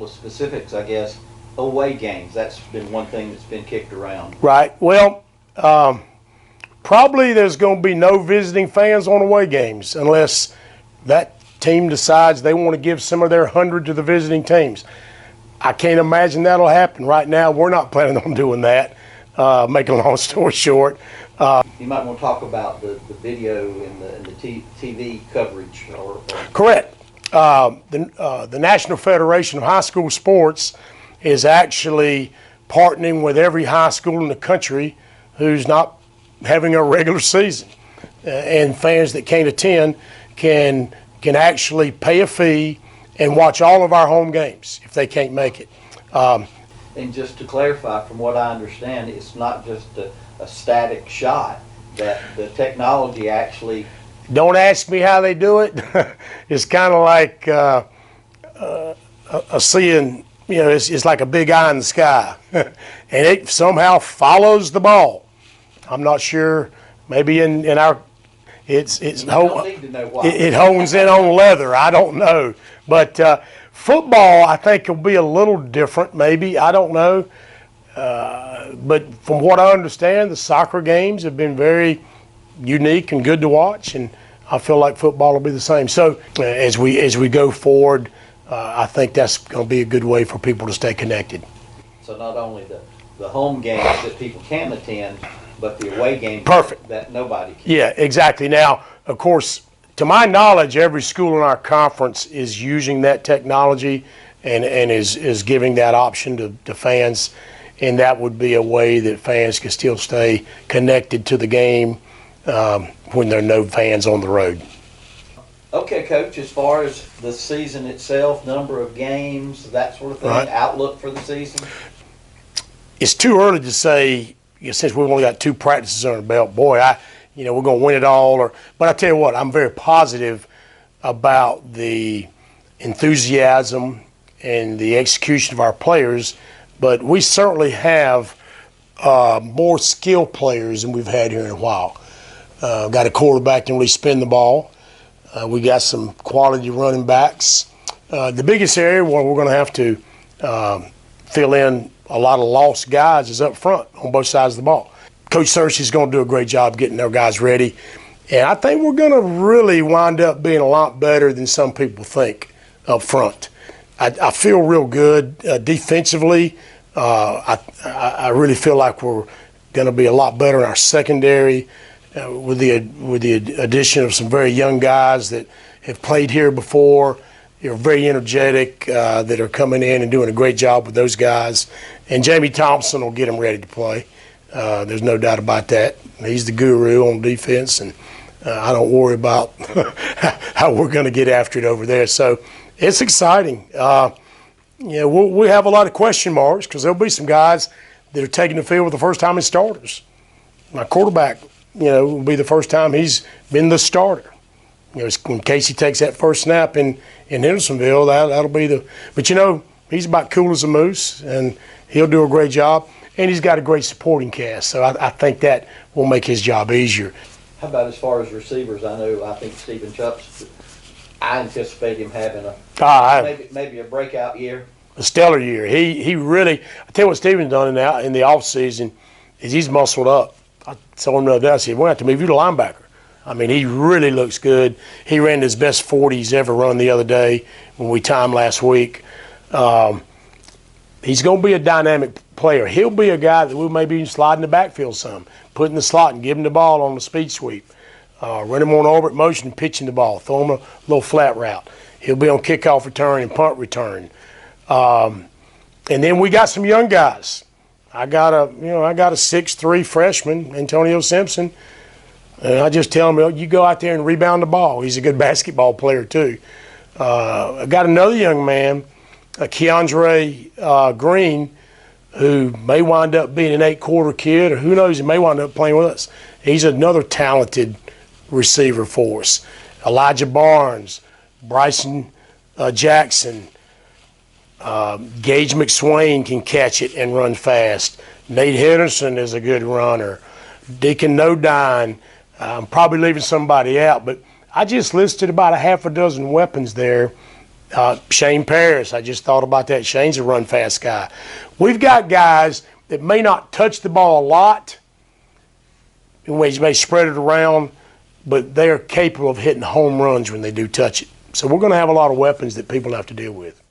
couple of specifics, I guess. Away games, that's been one thing that's been kicked around. Right. Well, probably there's going to be no visiting fans on away games unless that team decides they want to give some of their 100 to the visiting teams. I can't imagine that'll happen. Right now, we're not planning on doing that, making a long story short. You might want to talk about the video and the TV coverage. Correct. The National Federation of High School Sports is actually partnering with every high school in the country who's not having a regular season. And fans that can't attend can actually pay a fee and watch all of our home games if they can't make it. And just to clarify, from what I understand, it's not just a static shot, that the technology actually... Don't ask me how they do it. It's kind of like seeing, it's like a big eye in the sky. And it somehow follows the ball. I'm not sure, maybe in our... It hones in on leather. I don't know. But football, I think, will be a little different, maybe. I don't know. But from what I understand, the soccer games have been very unique and good to watch, and I feel like football will be the same. So as we go forward, I think that's going to be a good way for people to stay connected. So not only the home games that people can attend, but the away games that nobody can. Yeah, exactly. Now, of course, to my knowledge, every school in our conference is using that technology and is giving that option to fans, and that would be a way that fans can still stay connected to the game when there are no fans on the road. Okay, Coach, as far as the season itself, number of games, that sort of thing, right. Outlook for the season? It's too early to say, since we've only got 2 practices under the belt. Boy, we're going to win it all. But I tell you what, I'm very positive about the enthusiasm and the execution of our players. But we certainly have more skilled players than we've had here in a while. Got a quarterback that can really spin the ball. We got some quality running backs. The biggest area where we're going to have to fill in a lot of lost guys is up front on both sides of the ball. Coach Searcy's going to do a great job getting their guys ready. And I think we're going to really wind up being a lot better than some people think up front. I feel real good defensively. I really feel like we're going to be a lot better in our secondary with the addition of some very young guys that have played here before. You're very energetic, that are coming in and doing a great job with those guys. And Jamie Thompson will get them ready to play. There's no doubt about that. He's the guru on defense, and I don't worry about how we're going to get after it over there. So it's exciting. We have a lot of question marks because there'll be some guys that are taking the field for the first time as starters. My quarterback, will be the first time he's been the starter. When Casey takes that first snap in Hendersonville, that'll be the. But he's about cool as a moose, and he'll do a great job. And he's got a great supporting cast, so I think that will make his job easier. How about as far as receivers? I think Stephen Chubb's. I anticipate him having maybe a breakout year. A stellar year. He really. I tell you what Stephen's done in the off season is he's muscled up. I told him the other day, I said, we're going to have to move you to linebacker. I mean, he really looks good. He ran his best 40 he's ever run the other day when we timed last week. He's going to be a dynamic player. He'll be a guy that we may be sliding the backfield some, put in the slot and give him the ball on the speed sweep. Run him on orbit motion and pitching the ball. Throw him a little flat route. He'll be on kickoff return and punt return. And then we got some young guys. I got a 6'3" freshman, Antonio Simpson. And I just tell him, you go out there and rebound the ball. He's a good basketball player, too. I got another young man, Keandre Green, who may wind up being an 8-quarter kid, or who knows, he may wind up playing with us. He's another talented receiver for us. Elijah Barnes, Bryson Jackson, Gage McSwain can catch it and run fast. Nate Henderson is a good runner. Deacon Nodine. I'm probably leaving somebody out, but I just listed about a half a dozen weapons there Shane Paris, I just thought about that. Shane's a run fast guy. We've got guys that may not touch the ball a lot, and we may spread it around, but they are capable of hitting home runs when they do touch it. So we're going to have a lot of weapons that people have to deal with.